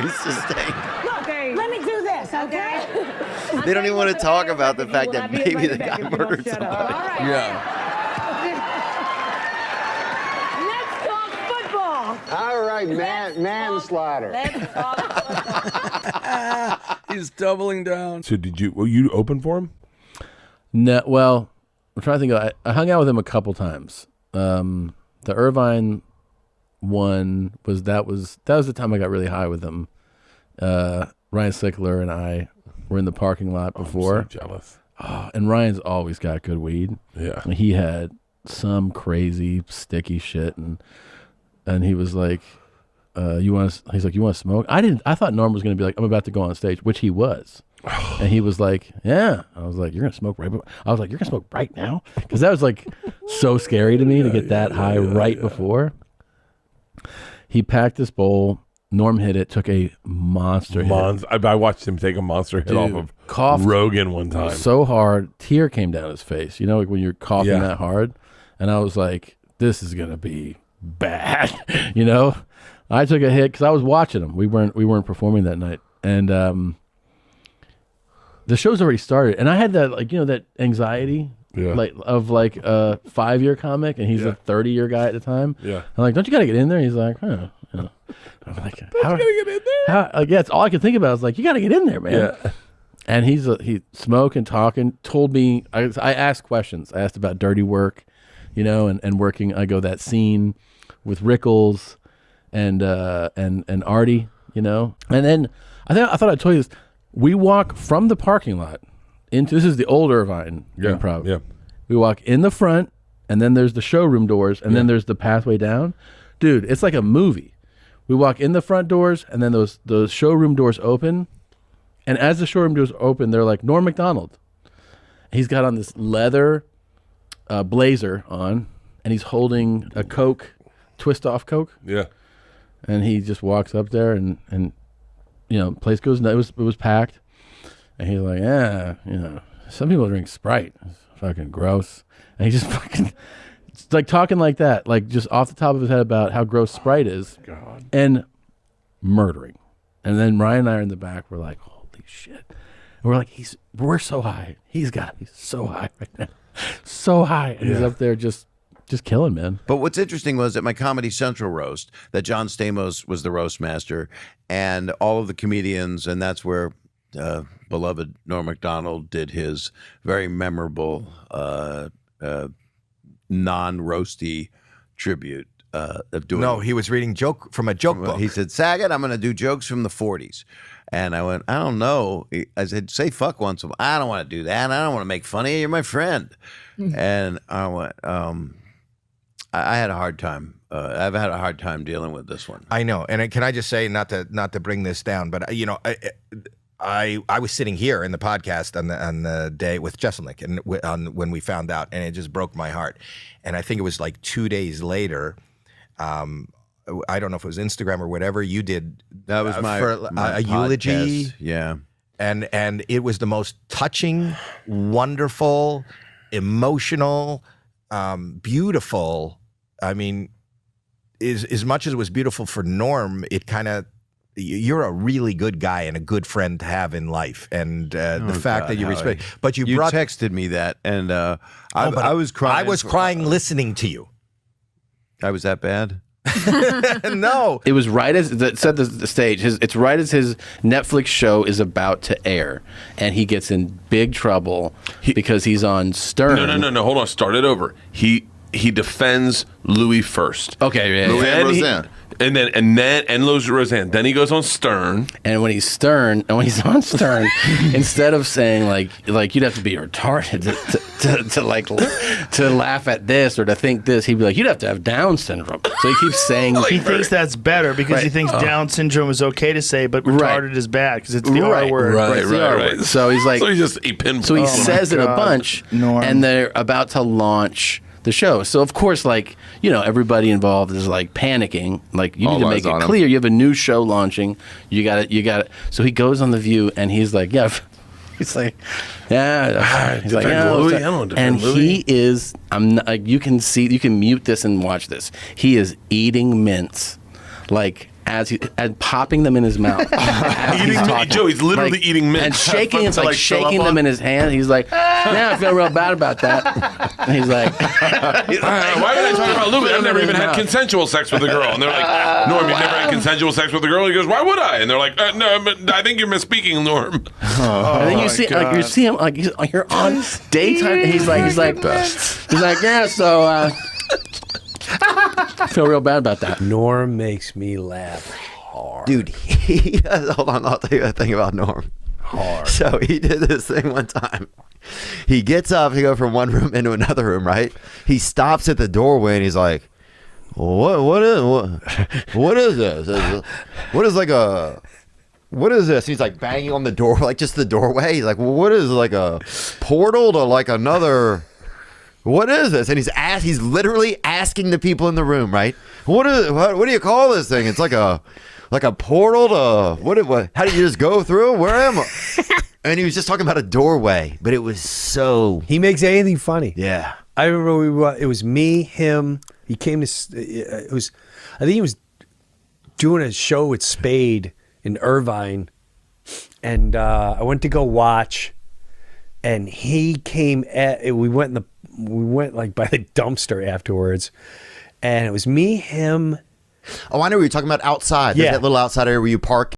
He's just saying. Look, let me do this, okay? They don't even want to talk about the fact that maybe the guy murdered someone. All right. Yeah. Let's talk football. All right, manslaughter. Let's talk football. He's doubling down. So were you open for him? No, well, I'm trying to think. I hung out with him a couple times. The Irvine one was the time I got really high with him. Ryan Sickler and I were in the parking lot before. I'm so jealous. Oh, and Ryan's always got good weed. Yeah. And he had some crazy sticky shit, and he was like, he's like, you want to smoke? I thought Norm was going to be like, I'm about to go on stage, which he was. And he was like, yeah. I was like, you're going to smoke right? I was like, you're going to smoke right now? Because that was like so scary to me to get that high right before. He packed this bowl. Norm hit it, took a monster hit. I watched him take a monster hit off of coughed Rogan one time. So hard, tear came down his face. You know, like when you're coughing that hard. And I was like, this is going to be bad. You know? I took a hit because I was watching him. We weren't performing that night. And the show's already started. And I had that, like, you know, that anxiety of like a 5-year comic, and he's a 30-year guy at the time. Yeah. I'm like, don't you got to get in there? He's like, huh. You know. I'm like, how you gotta get in there? Yeah, it's all I could think about. I was like, you got to get in there, man. Yeah. And he smoking, talking, told me, I asked questions. I asked about dirty work, you know, and working. I go, that scene with Rickles and Artie, you know. And then I thought I'd tell you this. We walk from the parking lot into, this is the old Irvine Improv. Yeah. We walk in the front, and then there's the showroom doors, and then there's the pathway down. Dude, it's like a movie. We walk in the front doors, and then those showroom doors open. And as the showroom doors open, they're like, Norm Macdonald. He's got on this leather blazer on, and he's holding a Coke, twist-off Coke. Yeah. And he just walks up there, and you know, place goes, it was packed. And he's like, yeah, you know, some people drink Sprite. It's fucking gross. And he just fucking... It's like talking like that, like just off the top of his head about how gross Sprite is. God. And murdering. And then Ryan and I are in the back. We're like, holy shit. And we're like, we're so high. He's got to be so high right now. So high. And he's up there just killing, man. But what's interesting was at my Comedy Central roast that John Stamos was the roast master, and all of the comedians, and that's where beloved Norm Macdonald did his very memorable non-roasty tribute of doing. No, he was reading from a joke book. He said, Saget, I'm going to do jokes from the 40s. And I went, I don't know. I said, say fuck once. I don't want to do that. I don't want to make fun of you. You're my friend. And I went, I had a hard time. I've had a hard time dealing with this one. I know. And can I just say, not to bring this down, but you know, I was sitting here in the podcast on the day with Jesselnick and when we found out, and it just broke my heart. And I think it was like 2 days later. I don't know if it was Instagram or whatever you did. That was my a eulogy. Yeah. And it was the most touching, wonderful, emotional, beautiful. I mean, as much as it was beautiful for Norm, it kind of, you're a really good guy and a good friend to have in life. And the fact that you respect, but you texted me that, and I was crying. I was crying listening to you. I was that bad? No. It was right as it set the stage. It's right as his Netflix show is about to air, and he gets in big trouble because he's on Stern. No. Hold on. Start it over. He defends Louis first. Okay, yeah. Louis and Roseanne. And Roseanne. Then he goes on Stern. And when he's on Stern, instead of saying like you'd have to be retarded to laugh at this or to think this, he'd be like, you'd have to have Down syndrome. So he keeps saying he thinks that's better because he thinks Down syndrome is okay to say, but retarded is bad because it's the R word. Right. So he's like, so he says it a bunch, and they're about to launch the show. So of course, like, you know, everybody involved is like panicking. Like, you need to make it clear you have a new show launching. You got it. So he goes on The View and he's like, yeah. He's like, yeah. He's like, yeah. Louis. I don't defend Louis. He is. I'm not. Like, you can mute this and watch this. He is eating mints, like and popping them in his mouth. as he's talking. Joe, he's literally eating mint. And shaking, it's To, like fill shaking up them on. in his hand. He's like, "Yeah, I feel real bad about that." And he's like, Why would I talk about Louis? I've never even had consensual sex with a girl. And they're like, Norm, you've never had consensual sex with a girl? He goes, why would I? And they're like, no, but I think you're misspeaking, Norm. and then you see him like you're on daytime. And he's like, yeah. So I feel real bad about that. Norm makes me laugh hard. Dude, hold on, I'll tell you a thing about Norm. Hard. So he did this thing one time. He gets up to go from one room into another room, right? He stops at the doorway and he's like, what is this? What is like a... What is this? He's like banging on the door, like just the doorway. He's like, well, what is like a portal to like another... What is this? And he's literally asking the people in the room, right? What do you call this thing? It's like a portal to what? How do you just go through? Where am I? And he was just talking about a doorway, but it was so... He makes anything funny. Yeah. I remember it was me, him. He came to. I think he was doing a show with Spade in Irvine, and I went to go watch, and he came we went like by the dumpster afterwards, and it was me, him. Oh, I know what you're talking about outside. There's Yeah. that little outside area where you park